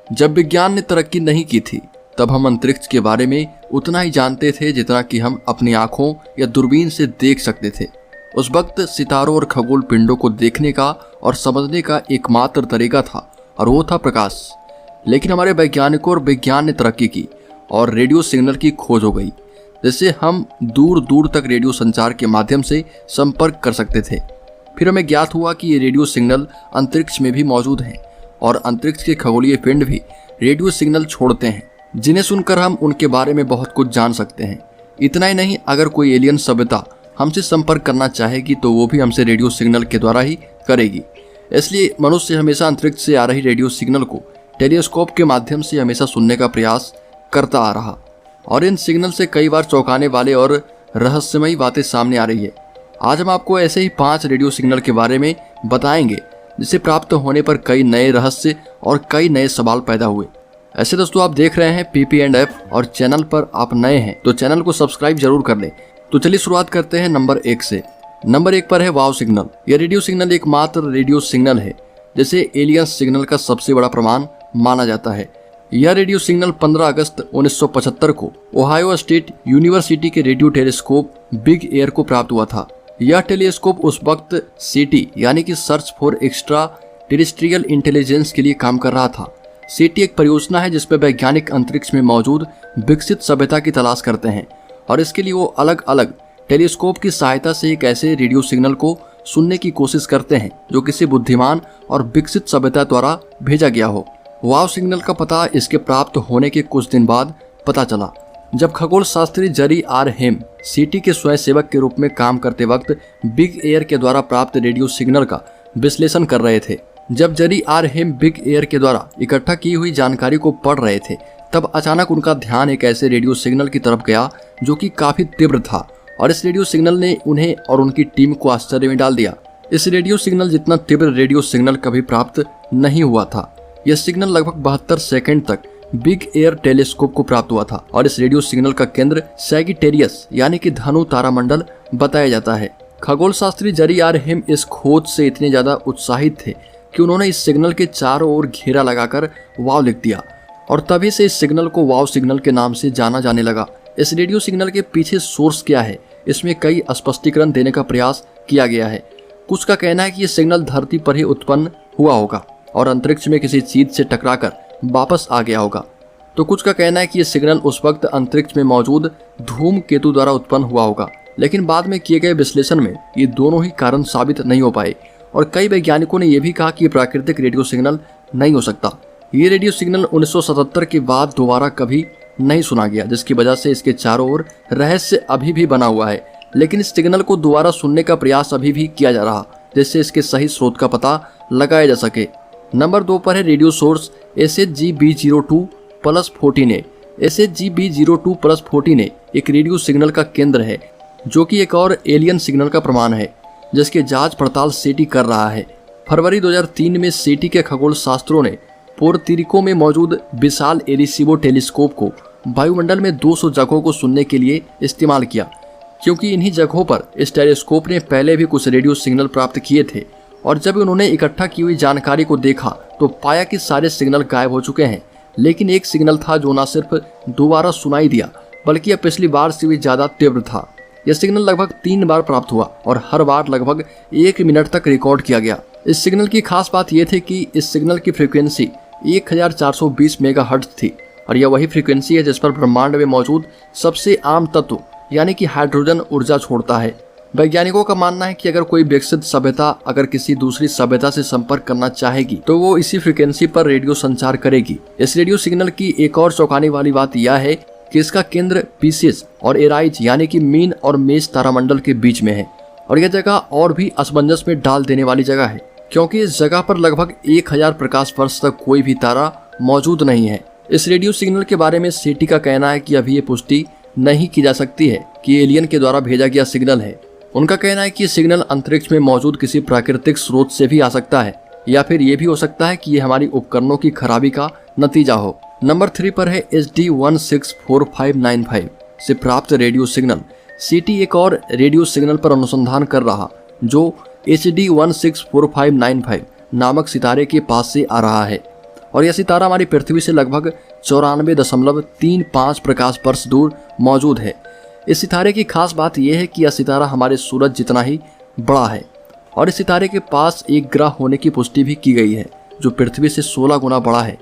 जब विज्ञान ने तरक्की नहीं की थी तब हम अंतरिक्ष के बारे में उतना ही जानते थे जितना कि हम अपनी आंखों या दूरबीन से देख सकते थे। उस वक्त सितारों और खगोल पिंडों को देखने का और समझने का एकमात्र तरीका था और वो था प्रकाश। लेकिन हमारे वैज्ञानिकों और विज्ञान ने तरक्की की और रेडियो सिग्नल की खोज हो गई, जिससे हम दूर दूर तक रेडियो संचार के माध्यम से संपर्क कर सकते थे। फिर हमें ज्ञात हुआ कि ये रेडियो सिग्नल अंतरिक्ष में भी मौजूद हैं और अंतरिक्ष के खगोलीय पिंड भी रेडियो सिग्नल छोड़ते हैं, जिन्हें सुनकर हम उनके बारे में बहुत कुछ जान सकते हैं। इतना ही नहीं, अगर कोई एलियन सभ्यता हमसे संपर्क करना चाहेगी तो वो भी हमसे रेडियो सिग्नल के द्वारा ही करेगी। इसलिए मनुष्य हमेशा अंतरिक्ष से आ रही रेडियो सिग्नल को टेलीस्कोप के माध्यम से हमेशा सुनने का प्रयास करता आ रहा और इन सिग्नल से कई बार चौंकाने वाले और रहस्यमयी बातें सामने आ रही है। आज हम आपको ऐसे ही 5 रेडियो सिग्नल के बारे में बताएंगे जिसे प्राप्त होने पर कई नए रहस्य और कई नए सवाल पैदा हुए। ऐसे दोस्तों, आप देख रहे हैं PP&F और चैनल पर आप नए हैं तो चैनल को सब्सक्राइब जरूर कर लें। तो चलिए शुरुआत करते हैं नंबर 1 से। नंबर 1 पर है वाव सिग्नल। यह रेडियो सिग्नल एकमात्र रेडियो सिग्नल है जिसे एलियन सिग्नल का सबसे बड़ा प्रमाण माना जाता है। यह रेडियो सिग्नल 15 अगस्त 1975 को ओहायो स्टेट यूनिवर्सिटी के रेडियो टेलीस्कोप बिग एयर को प्राप्त हुआ था। यह टेलीस्कोप उस वक्त SETI यानी कि search for extra terrestrial intelligence के लिए काम कर रहा था। SETI एक परियोजना है जिसमें वैज्ञानिक अंतरिक्ष में मौजूद विकसित सभ्यता की तलाश करते हैं और इसके लिए वो अलग अलग टेलीस्कोप की सहायता से एक ऐसे रेडियो सिग्नल को सुनने की कोशिश करते हैं जो किसी बुद्धिमान और विकसित सभ्यता द्वारा भेजा गया हो। वाव सिग्नल का पता इसके प्राप्त होने के कुछ दिन बाद पता चला, जब खगोल शास्त्री जेरी आर हेम SETI के स्वयंसेवक के रूप में काम करते वक्त बिग एयर के द्वारा प्राप्त रेडियो सिग्नल का विश्लेषण कर रहे थे। जब Jerry R Ehman Big Ear के द्वारा इकट्ठा की हुई जानकारी को पढ़ रहे थे तब अचानक उनका ध्यान एक ऐसे रेडियो सिग्नल की तरफ गया जो कि काफी तीव्र था और इस रेडियो सिग्नल ने उन्हें और उनकी टीम को आश्चर्य में डाल दिया। इस रेडियो सिग्नल जितना तीव्र रेडियो सिग्नल कभी प्राप्त नहीं हुआ था। यह सिग्नल लगभग 72 सेकंड तक बिग एयर टेलीस्कोप को प्राप्त हुआ था और इस रेडियो सिग्नल का केंद्र सैगिटेरियस यानी कि धनु तारामंडल बताया जाता है। खगोल शास्त्री जेरी आर हेम इस खोज से इतने ज्यादा उत्साहित थे कि उन्होंने इस सिग्नल के चारों ओर घेरा लगाकर वाव लिख दिया और तभी से इस सिग्नल को वाव सिग्नल के नाम से जाना जाने लगा। इस रेडियो सिग्नल के पीछे सोर्स क्या है, इसमें कई स्पष्टीकरण देने का प्रयास किया गया है। कुछ का कहना है कि यह सिग्नल धरती पर ही उत्पन्न हुआ होगा और अंतरिक्ष में किसी चीज से टकराकर वापस आ गया होगा, तो कुछ का कहना है कि यह सिग्नल उस वक्त अंतरिक्ष में मौजूद धूमकेतु द्वारा उत्पन्न हुआ होगा। लेकिन बाद में किए गए विश्लेषण में ये दोनों ही कारण साबित नहीं हो पाए और कई वैज्ञानिकों ने यह भी कहा कि यह प्राकृतिक रेडियो सिग्नल नहीं हो सकता। ये रेडियो सिग्नल 1977 के बाद दोबारा कभी नहीं सुना गया, जिसकी वजह से इसके चारों ओर रहस्य अभी भी बना हुआ है। लेकिन इस सिग्नल को दोबारा सुनने का प्रयास अभी भी किया जा रहा, जिससे इसके सही स्रोत का पता लगाया जा सके। नंबर 2 पर है रेडियो सोर्स SHG-B02+14A। SHG-B02+14A एक रेडियो सिग्नल का केंद्र है जो कि एक और एलियन सिग्नल का प्रमाण है जिसकी जांच पड़ताल SETI कर रहा है। फरवरी 2003 में SETI के खगोल शास्त्रों ने पोर्तोरिको में मौजूद विशाल एरिसीबो टेलीस्कोप को वायुमंडल में 200 जगहों को सुनने के लिए इस्तेमाल किया, क्योंकि इन्हीं जगहों पर इस टेलीस्कोप ने पहले भी कुछ रेडियो सिग्नल प्राप्त किए थे और जब उन्होंने इकट्ठा की हुई जानकारी को देखा तो पाया कि सारे सिग्नल गायब हो चुके हैं। लेकिन एक सिग्नल था जो न सिर्फ दोबारा सुनाई दिया बल्कि यह पिछली बार से भी ज्यादा तीव्र था। यह सिग्नल लगभग 3 बार प्राप्त हुआ और हर बार लगभग 1 मिनट तक रिकॉर्ड किया गया। इस सिग्नल की खास बात यह थी कि इस सिग्नल की फ्रीक्वेंसी 1420 मेगाहर्ट्ज थी और यह वही फ्रीक्वेंसी है जिस पर ब्रह्मांड में मौजूद सबसे आम तत्व यानी कि हाइड्रोजन ऊर्जा छोड़ता है। वैज्ञानिकों का मानना है कि अगर कोई विकसित सभ्यता अगर किसी दूसरी सभ्यता से संपर्क करना चाहेगी तो वो इसी फ्रीक्वेंसी पर रेडियो संचार करेगी। इस रेडियो सिग्नल की एक और चौंकाने वाली बात यह है कि इसका केंद्र पीसिस और एराइज यानी कि मीन और मेष तारामंडल के बीच में है और यह जगह और भी असमंजस में डाल देने वाली जगह है, क्योंकि इस जगह पर लगभग 1000 प्रकाश वर्ष तक कोई भी तारा मौजूद नहीं है। इस रेडियो सिग्नल के बारे में SETI का कहना है कि अभी ये पुष्टि नहीं की जा सकती है कि एलियन के द्वारा भेजा गया सिग्नल है। उनका कहना है कि ये सिग्नल अंतरिक्ष में मौजूद किसी प्राकृतिक स्रोत से भी आ सकता है या फिर ये भी हो सकता है कि ये हमारी उपकरणों की खराबी का नतीजा हो। नंबर 3 पर है HD-164595 से प्राप्त रेडियो सिग्नल। SETI एक और रेडियो सिग्नल पर अनुसंधान कर रहा जो HD-164595 नामक सितारे के पास से आ रहा है। और यह सितारा हमारी पृथ्वी से लगभग 94.35 प्रकाश वर्ष दूर मौजूद है। इस सितारे की खास बात यह है कि यह सितारा हमारे सूरज जितना ही बड़ा है और इस सितारे के पास एक ग्रह होने की पुष्टि भी की गई है जो पृथ्वी से 16 गुना बड़ा है।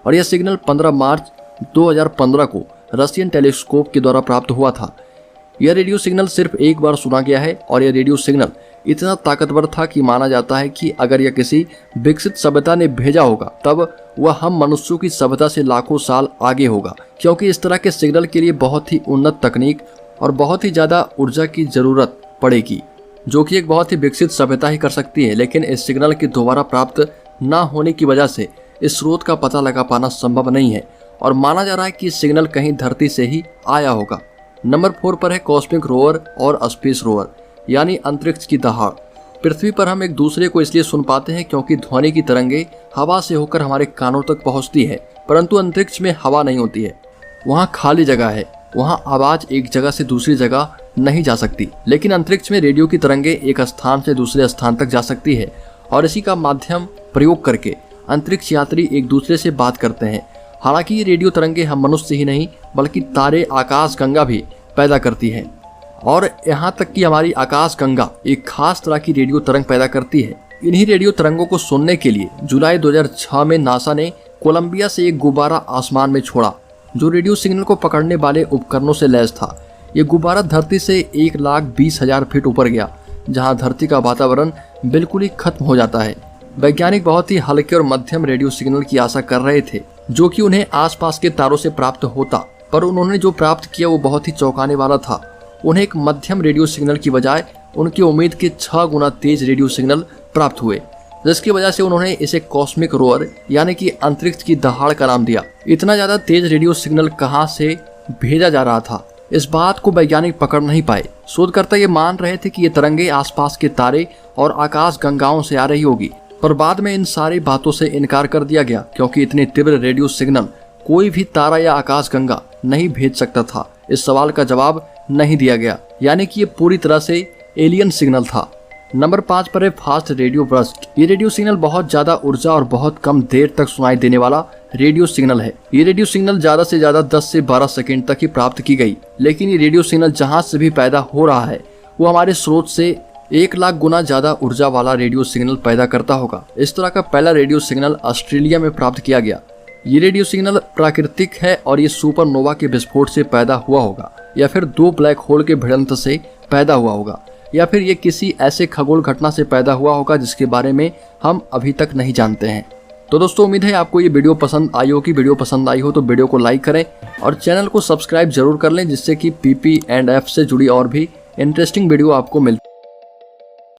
और यह सिग्नल 15 मार्च 2015 को रशियन टेलीस्कोप के द्वारा प्राप्त हुआ था। यह रेडियो सिग्नल सिर्फ एक बार सुना गया है और यह रेडियो सिग्नल इतना ताकतवर था कि माना जाता है कि अगर यह किसी विकसित सभ्यता ने भेजा होगा तब वह हम मनुष्यों की सभ्यता से लाखों साल आगे होगा, क्योंकि इस तरह के सिग्नल के लिए बहुत ही उन्नत तकनीक और बहुत ही ज़्यादा ऊर्जा की ज़रूरत पड़ेगी, जो कि एक बहुत ही विकसित सभ्यता ही कर सकती है। लेकिन इस सिग्नल के दोबारा प्राप्त न होने की वजह से इस स्रोत का पता लगा पाना संभव नहीं है और माना जा रहा है कि सिग्नल कहीं धरती से ही आया होगा। नंबर 4 पर है कॉस्मिक रोवर और स्पेस रोवर, यानी अंतरिक्ष की दहाड़। पृथ्वी पर हम एक दूसरे को इसलिए सुन पाते हैं क्योंकि ध्वनि की तरंगे हवा से होकर हमारे कानों तक पहुंचती है, परंतु अंतरिक्ष में हवा नहीं होती है, वहाँ खाली जगह है, वहाँ आवाज एक जगह से दूसरी जगह नहीं जा सकती। लेकिन अंतरिक्ष में रेडियो की तरंगे एक स्थान से दूसरे स्थान तक जा सकती है और इसी का माध्यम प्रयोग करके अंतरिक्ष यात्री एक दूसरे से बात करते हैं। हालांकि ये रेडियो तरंगे हम मनुष्य ही नहीं बल्कि तारे आकाश गंगा भी पैदा करती है और यहाँ तक कि हमारी आकाश गंगा एक खास तरह की रेडियो तरंग पैदा करती है। इन्हीं रेडियो तरंगों को सुनने के लिए जुलाई 2006 में नासा ने कोलंबिया से एक गुब्बारा आसमान में छोड़ा जो रेडियो सिग्नल को पकड़ने वाले उपकरणों से लैस था। ये गुब्बारा धरती से 1,20,000 फीट ऊपर गया, जहाँ धरती का वातावरण बिल्कुल ही खत्म हो जाता है। वैज्ञानिक बहुत ही हल्के और मध्यम रेडियो सिग्नल की आशा कर रहे थे जो कि उन्हें आसपास के तारों से प्राप्त होता, पर उन्होंने जो प्राप्त किया वो बहुत ही चौंकाने वाला था। उन्हें एक मध्यम रेडियो सिग्नल की बजाय उनकी उम्मीद के 6 गुना तेज रेडियो सिग्नल प्राप्त हुए, जिसकी वजह से उन्होंने इसे कॉस्मिक रोवर यानी कि अंतरिक्ष की दहाड़ का नाम दिया। इतना ज्यादा तेज रेडियो सिग्नल कहाँ से भेजा जा रहा था, इस बात को वैज्ञानिक पकड़ नहीं पाए। शोधकर्ता ये मान रहे थे कि ये तरंगे आसपास के तारे और आकाश गंगाओं से आ रही होगी, पर बाद में इन सारी बातों से इनकार कर दिया गया क्योंकि इतने तीव्र रेडियो सिग्नल कोई भी तारा या आकाश गंगा नहीं भेज सकता था। इस सवाल का जवाब नहीं दिया गया, यानी कि ये पूरी तरह से एलियन सिग्नल था। नंबर 5 पर है फास्ट रेडियो बर्स्ट। ये रेडियो सिग्नल बहुत ज्यादा ऊर्जा और बहुत कम देर तक सुनाई देने वाला रेडियो सिग्नल है। ये रेडियो सिग्नल ज्यादा से ज्यादा 10 से 12 सेकेंड तक ही प्राप्त की गई, लेकिन ये रेडियो सिग्नल जहां से भी पैदा हो रहा है वो हमारे स्रोत से 1 लाख गुना ज्यादा ऊर्जा वाला रेडियो सिग्नल पैदा करता होगा। इस तरह का पहला रेडियो सिग्नल ऑस्ट्रेलिया में प्राप्त किया गया। ये रेडियो सिग्नल प्राकृतिक है और ये सुपरनोवा के विस्फोट से पैदा हुआ होगा या फिर 2 ब्लैक होल के भिड़ंत से पैदा हुआ होगा या फिर ये किसी ऐसे खगोल घटना से पैदा हुआ होगा जिसके बारे में हम अभी तक नहीं जानते हैं। तो दोस्तों उम्मीद है आपको ये वीडियो पसंद आई होगी। वीडियो पसंद आई हो तो वीडियो को लाइक करें और चैनल को सब्सक्राइब जरूर कर लें, जिससे कि PP&F से जुड़ी और भी इंटरेस्टिंग वीडियो आपको मिलती